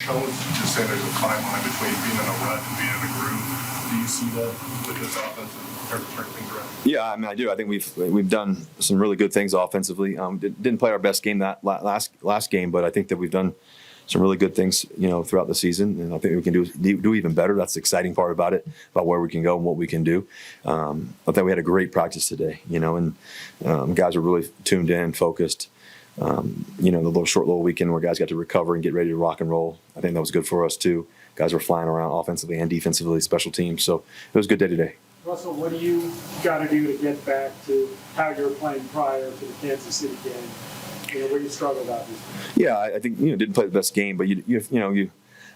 Sean was just saying there's a fine line between being in a rut and being in a groove. Do you see that with this offense and turn things around? Yeah, I mean, I do. I think we've done some really good things offensively. Didn't play our best game that last game, but I think that we've done some really good things, throughout the season, and I think we can do even better. That's the exciting part about it, about where we can go and what we can do. I thought we had a great practice today, and guys were really tuned in, focused. The short little weekend where guys got to recover and get ready to rock and roll. I think that was good for us too. Guys were flying around offensively and defensively, special teams. So it was a good day today. Russell, what do you got to do to get back to how you were playing prior to the Kansas City game? Where you struggled out this game? Yeah, I think didn't play the best game, but you've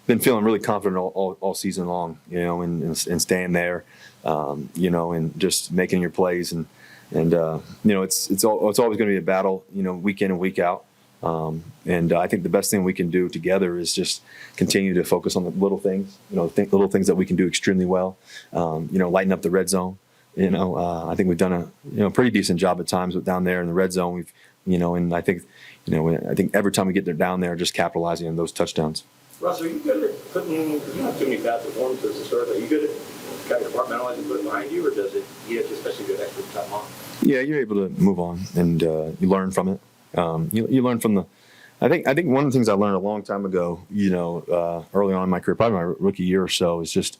been feeling really confident all season long, and staying there, and just making your plays and it's always going to be a battle, week in and week out. And I think the best thing we can do together is just continue to focus on the little things, little things that we can do extremely well. Lighten up the red zone. I think we've done a pretty decent job at times down there in the red zone. And I think every time we get there down there, just capitalizing on those touchdowns. Russ, are you good at putting? You don't have too many bad performances to start. Are you good at kind of compartmentalizing and put it behind you, or does it? You have to especially get extra time off? Yeah, you're able to move on and you learn from it. You learn from the. I think one of the things I learned a long time ago, early on in my career, probably my rookie year or so, is just,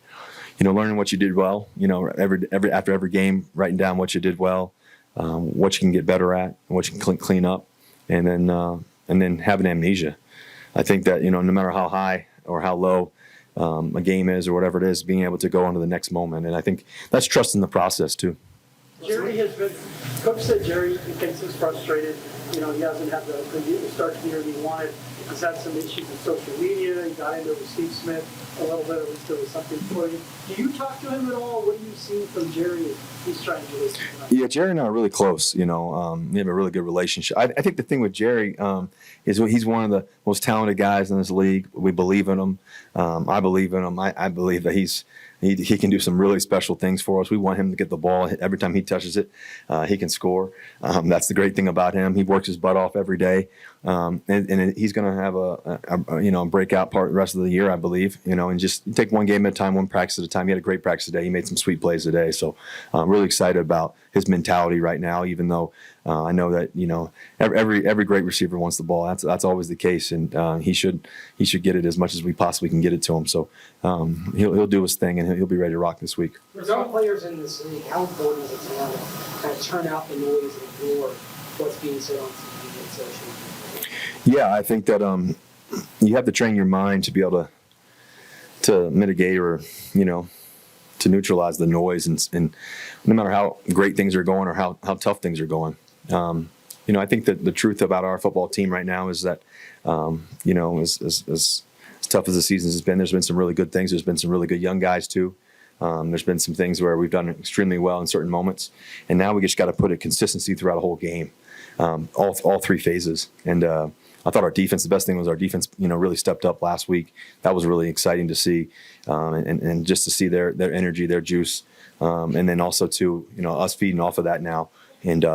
learning what you did well. After every game, writing down what you did well, what you can get better at, what you can clean up, and then having amnesia. I think that no matter how high or how low a game is or whatever it is, being able to go on to the next moment, and I think that's trusting the process too. Jeudy has been. Coach said Jerry thinks he's frustrated. He hasn't had the start to the year he wanted. He's had some issues with social media. He got into it with Steve Smith a little bit. At least there was something for you. Do you talk to him at all? What do you see from Jerry as he's trying to listen tonight? Yeah, Jerry and I are really close. We have a really good relationship. I think the thing with Jerry is he's one of the most talented guys in this league. We believe in him. I believe in him. I believe that he can do some really special things for us. We want him to get the ball. Every time he touches it, he can score. That's the great thing about him. He works his butt off every day, and he's going to have a breakout part the rest of the year, I believe. And just take one game at a time, one practice at a time. He had a great practice today. He made some sweet plays today. So I'm really excited about his mentality right now, even though I know that every great receiver wants the ball. That's always the case, and he should get it as much as we possibly can get it to him. So he'll do his thing, and he'll be ready to rock this week. For some players in this league, how important is it to kind of turn out the noise and ignore what's being said on TV and social media? Yeah, I think that you have to train your mind to be able to mitigate or to neutralize the noise, and no matter how great things are going or how tough things are going. I think that the truth about our football team right now is that as tough as the season has been, there's been some really good things. There's been some really good young guys too. There's been some things where we've done extremely well in certain moments, and now we just got to put a consistency throughout a whole game, all three phases. And I thought our defense, the best thing was our defense, really stepped up last week. That was really exciting to see, and just to see their energy, their juice, and then also to us feeding off of that now, and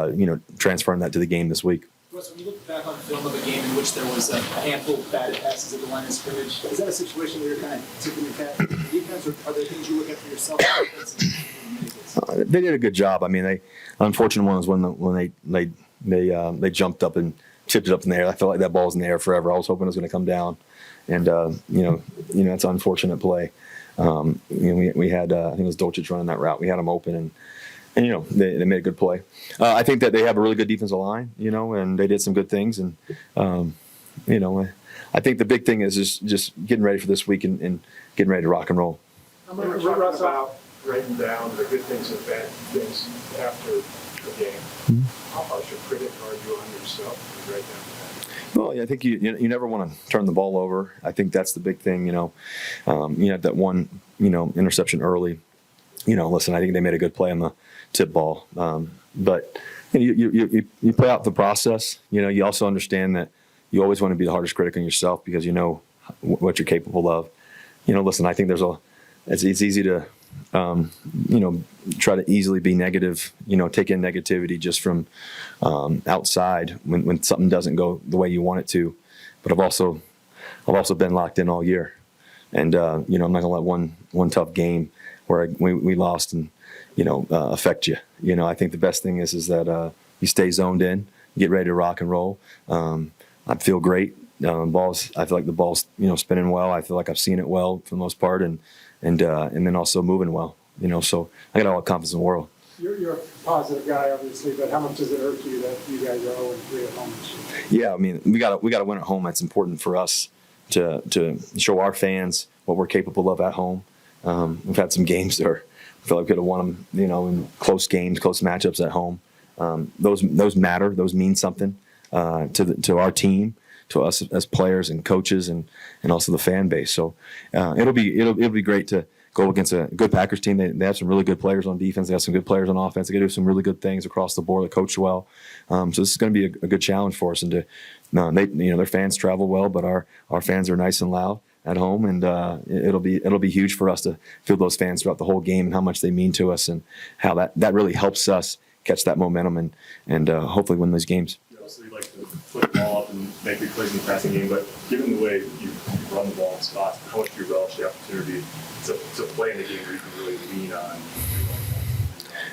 transferring that to the game this week. Russ, when you look back on film of a game in which there was a handful of bad passes at the line of scrimmage, is that a situation where you're kind of tipping your cap to the defense, or are there things you look at for yourself? They did a good job. I mean, the unfortunate one was when they jumped up and chipped it up in the air. I felt like that ball was in the air forever. I was hoping it was going to come down, and it's an unfortunate play. We had I think it was Dolchich running that route. We had him open, and they made a good play. I think that they have a really good defensive line, and they did some good things, and I think the big thing is just getting ready for this week and getting ready to rock and roll. I'm going to talk about writing down the good things and bad things after the game. Mm-hmm. How harsh a critic are you on yourself when you write down that? Well, yeah, I think you never want to turn the ball over. I think that's the big thing. You had that one interception early. Listen, I think they made a good play on the tip ball, but you play out the process. You also understand that you always want to be the hardest critic on yourself because you know what you're capable of. Listen, I think it's easy to try to easily be negative, take in negativity just from outside when something doesn't go the way you want it to. But I've also I've also been locked in all year, and I'm not gonna let one tough game where we lost and affect you. I think the best thing is that you stay zoned in, get ready to rock and roll. I feel great. I feel like the ball's spinning well. I feel like I've seen it well for the most part, and then also moving well. So I got all the confidence in the world. You're a positive guy, obviously, but how much does it hurt you that you guys are 0-3 at home this year? Yeah, I mean, we got to win at home. That's important for us to show our fans what we're capable of at home. We've had some games that I feel like we could have won them, in close games, close matchups at home. Those matter. Those mean something to our team, to us as players and coaches, and also the fan base. So it'll be great to go against a good Packers team. They have some really good players on defense. They have some good players on offense. They do some really good things across the board. They coach well. So this is going to be a good challenge for us. And their fans travel well, but our fans are nice and loud at home, and it'll be huge for us to feel those fans throughout the whole game and how much they mean to us and how that really helps us catch that momentum and hopefully win those games. You also like to put the ball up and make big plays in the passing game, but given the way you run the ball in spots, how much do you relish the opportunity to play in the game where you can really lean on?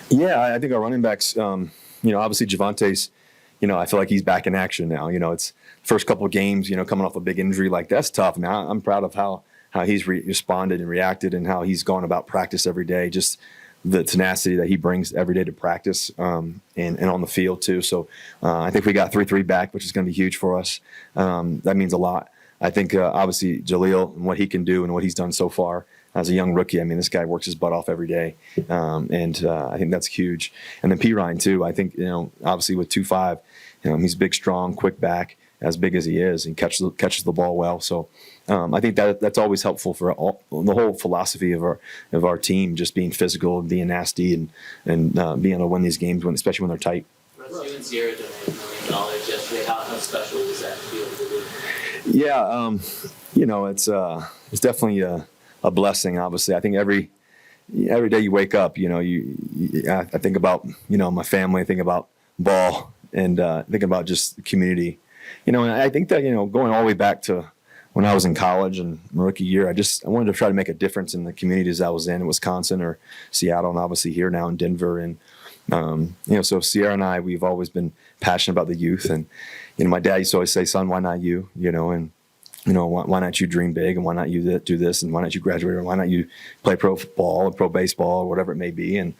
Yeah, I think our running backs, obviously Javonte's, I feel like he's back in action now. It's first couple of games, coming off a big injury like that's tough. I mean, I'm proud of how he's responded and reacted and how he's gone about practice every day. Just the tenacity that he brings every day to practice and on the field too. So I think we got 3-3 back, which is going to be huge for us. That means a lot. I think obviously Jaleel and what he can do and what he's done so far as a young rookie. I mean, this guy works his butt off every day, and I think that's huge. And then P. Ryan too. I think obviously with 2.5, he's big, strong, quick back, as big as he is, and catches the ball well. So I think that's always helpful for the whole philosophy of our team, just being physical and being nasty and being able to win these games, especially when they're tight. Russ, you and Sierra donated $1 million yesterday. How special was that to be able to do? Yeah, it's definitely a blessing. Obviously, I think every day you wake up, I think about my family, I think about ball, and think about just the community. And I think that going all the way back to when I was in college and my rookie year, I wanted to try to make a difference in the communities I was in Wisconsin or Seattle, and obviously here now in Denver. And so Sierra and I, we've always been passionate about the youth. And my dad used to always say, "Son, why not you?" And why not you dream big, and why not you do this, and why not you graduate, or why not you play pro football or pro baseball or whatever it may be. And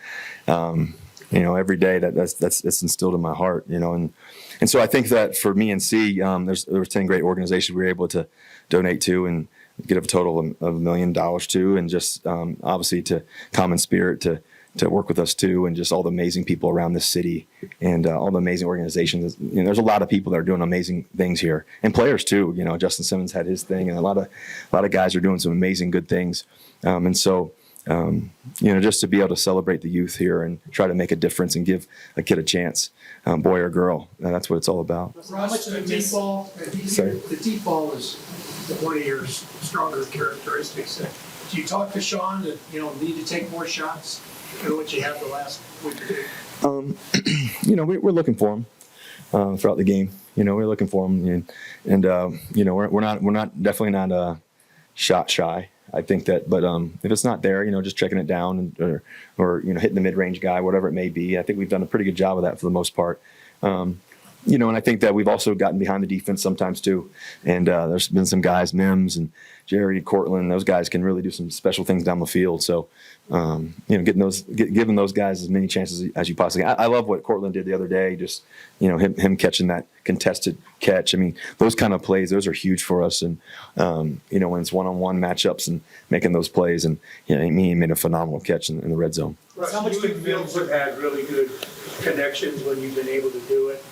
every day that's instilled in my heart. And so I think that for me and C, there were 10 great organizations we were able to donate to and get a total of $1 million to, and just obviously to Common Spirit to work with us too, and just all the amazing people around this city and all the amazing organizations. There's a lot of people that are doing amazing things here, and players too. Justin Simmons had his thing, and a lot of guys are doing some amazing good things. And so just to be able to celebrate the youth here and try to make a difference and give a kid a chance, boy or girl, that's what it's all about. How much the deep ball? The deep ball is one of your stronger characteristics. Do you talk to Sean that need to take more shots than what you have the last week or two? We're looking for him throughout the game. We're looking for him, and we're definitely not shot shy. I think that, but if it's not there, just checking it down or hitting the mid-range guy, whatever it may be. I think we've done a pretty good job of that for the most part. And I think that we've also gotten behind the defense sometimes too. And there's been some guys, Mims and Jerry, Cortland, those guys can really do some special things down the field. So, giving those guys as many chances as you possibly can. I love what Cortland did the other day, just, him catching that contested catch. I mean, those kind of plays, those are huge for us. And, when it's one-on-one matchups and making those plays, and, he made a phenomenal catch in the red zone. Russ, you and Fields have had really good connections when you've been able to do it.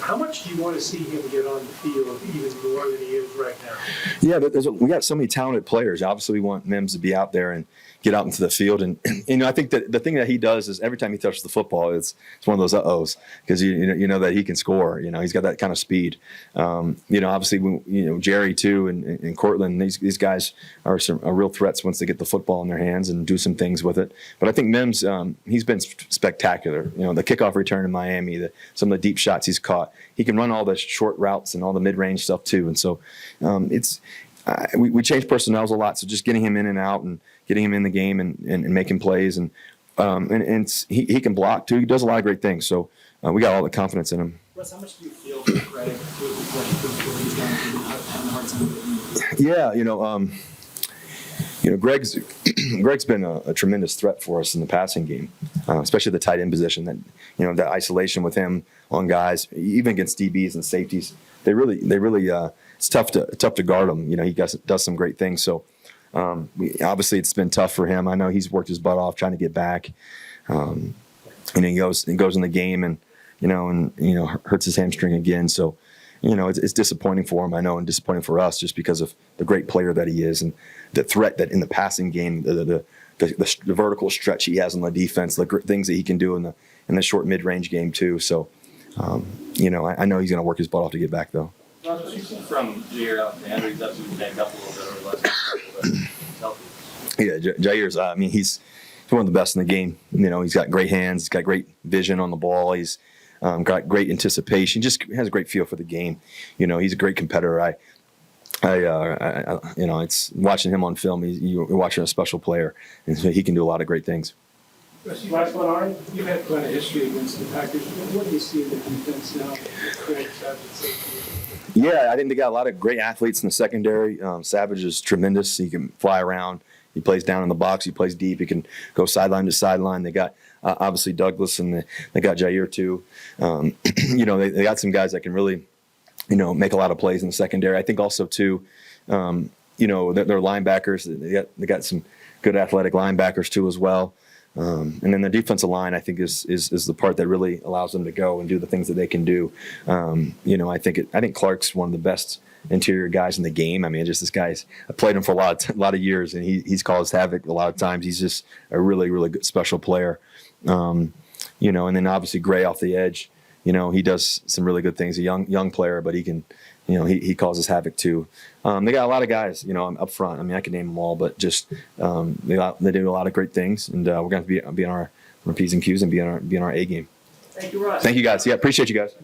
How much do you want to see him get on the field even more than he is right now? Yeah, we got so many talented players. Obviously, we want Mims to be out there and get out into the field. And I think that the thing that he does is every time he touches the football, it's one of those uh-ohs, because you know that he can score. He's got that kind of speed. Obviously, Jerry too and Cortland, these guys are real threats once they get the football in their hands and do some things with it. But I think Mims, he's been spectacular. The kickoff return in Miami, some of the deep shots he's caught. he can run all the short routes and all the mid-range stuff too. And so we change personnels a lot. So just getting him in and out and getting him in the game and making plays and he can block too. He does a lot of great things. So we got all the confidence in him. Russ, how much do you feel for Greg for he's done having a hard time with it? Yeah, Greg's been a tremendous threat for us in the passing game, especially the tight end position. That that isolation with him on guys, even against DBs and safeties, they really it's tough to guard him. He does some great things. So obviously it's been tough for him. I know he's worked his butt off trying to get back. And he goes in the game and hurts his hamstring again. So it's disappointing for him, I know, and disappointing for us just because of the great player that he is and the threat that in the passing game, the vertical stretch he has on the defense, the things that he can do in the short mid-range game too. So I know he's going to work his butt off to get back though. From Jair out to Henry, that's who's banged up a little bit over the last couple of Yeah, Jair's. He's one of the best in the game. He's got great hands. He's got great vision on the ball. He's got great anticipation. Just has a great feel for the game. He's a great competitor. It's watching him on film. You're watching a special player, and so he can do a lot of great things. Last one, Ari. You've had quite a history against the Packers. What do you see in the defense now? Craig, Savage, safety? Yeah, I think they got a lot of great athletes in the secondary. Savage is tremendous. He can fly around. He plays down in the box. He plays deep. He can go sideline to sideline. They got obviously Douglas, and they got Jair too. They got some guys that can really, make a lot of plays in the secondary. I think also too, they're linebackers. They got some good athletic linebackers too as well. And then the defensive line, I think, is the part that really allows them to go and do the things that they can do. I think Clark's one of the best interior guys in the game. I mean, this guy's I played him for a lot of years, and he's caused havoc a lot of times. He's just a really, really good special player. And then obviously Gray off the edge. He does some really good things. A young player, but he can. He causes havoc too. They got a lot of guys, up front. I mean, I could name them all, but just they do a lot of great things, and we're going to be on our P's and Q's and be on our A game. Thank you, Russ. Thank you guys. Yeah, appreciate you guys.